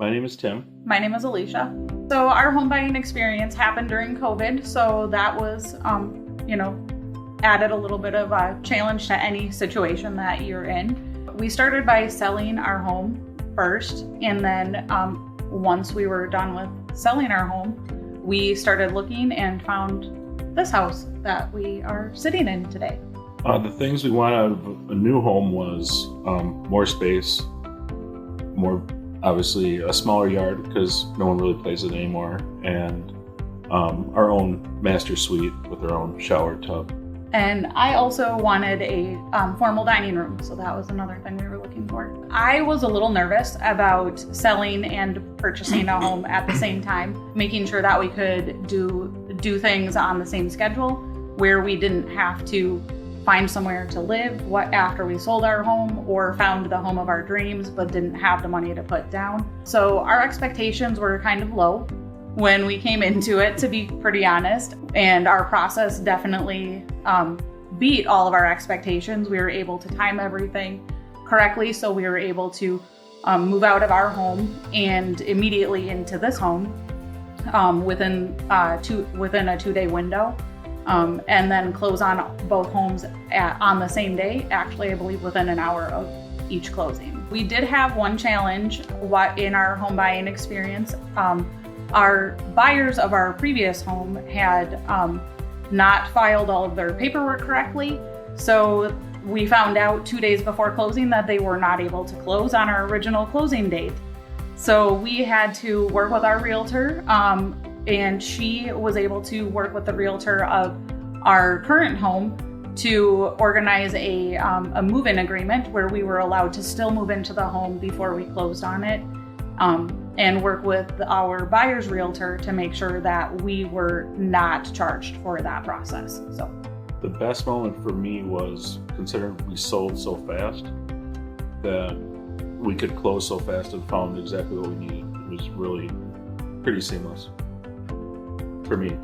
My name is Tim. My name is Eleisha. So our home buying experience happened during COVID, so that was, added a little bit of a challenge to any situation that you're in. We started by selling our home first, and then once we were done with selling our home, we started looking and found this house that we are sitting in today. The things we wanted out of a new home was more space, more obviously a smaller yard because no one really plays it anymore, and our own master suite with our own shower tub. And I also wanted a formal dining room, so that was another thing we were looking for. I was a little nervous about selling and purchasing a home at the same time, making sure that we could do things on the same schedule, where we didn't have to find somewhere to live after we sold our home or found the home of our dreams but didn't have the money to put down. So our expectations were kind of low when we came into it, to be pretty honest, and our process definitely beat all of our expectations. We were able to time everything correctly, so we were able to move out of our home and immediately into this home within a 2-day window. And then close on both homes on the same day, actually I believe within an hour of each closing. We did have one challenge in our home buying experience. Our buyers of our previous home had not filed all of their paperwork correctly, so we found out 2 days before closing that they were not able to close on our original closing date. So we had to work with our realtor, and she was able to work with the realtor of our current home to organize a move-in agreement where we were allowed to still move into the home before we closed on it, and work with our buyer's realtor to make sure that we were not charged for that process. So the best moment for me was, considering we sold so fast, that we could close so fast and found exactly what we needed. It was really pretty seamless for me.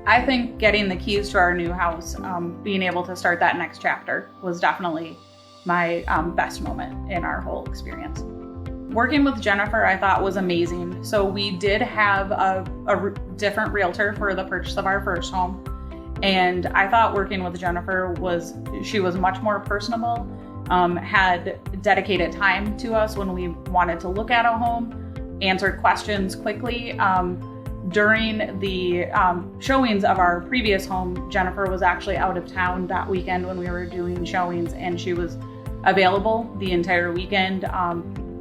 I think getting the keys to our new house, being able to start that next chapter, was definitely my best moment in our whole experience. Working with Jennifer, I thought, was amazing. So we did have a different realtor for the purchase of our first home, and I thought working with Jennifer she was much more personable, had dedicated time to us when we wanted to look at a home, answered questions quickly. During the showings of our previous home, Jennifer was actually out of town that weekend when we were doing showings, and she was available the entire weekend.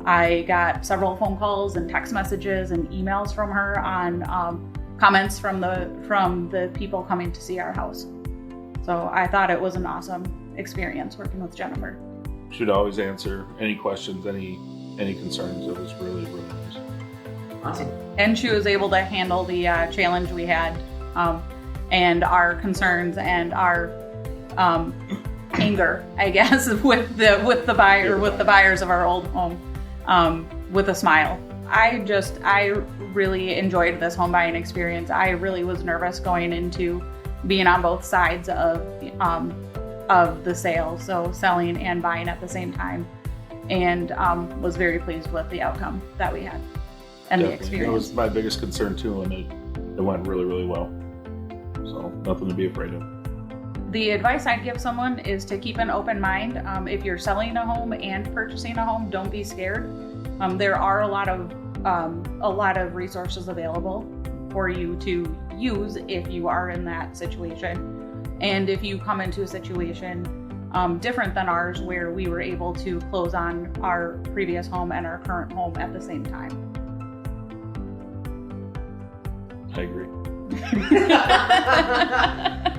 I got several phone calls and text messages and emails from her on comments from the people coming to see our house. So I thought it was an awesome experience working with Jennifer. She'd always answer any questions, any concerns. It was really, really nice. Awesome. And she was able to handle the challenge we had, and our concerns and our anger, I guess, with the buyers of our old home, with a smile. I really enjoyed this home buying experience. I really was nervous going into being on both sides of the sale, so selling and buying at the same time, and was very pleased with the outcome that we had. And Definitely. The experience. That was my biggest concern too, and it went really, really well. So nothing to be afraid of. The advice I'd give someone is to keep an open mind. If you're selling a home and purchasing a home, don't be scared. There are a lot of resources available for you to use if you are in that situation. And if you come into a situation different than ours, where we were able to close on our previous home and our current home at the same time. I agree.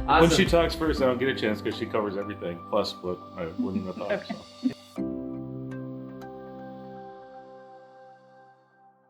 Awesome. When she talks first, I don't get a chance because she covers everything, plus what I wouldn't have thought. Okay. So.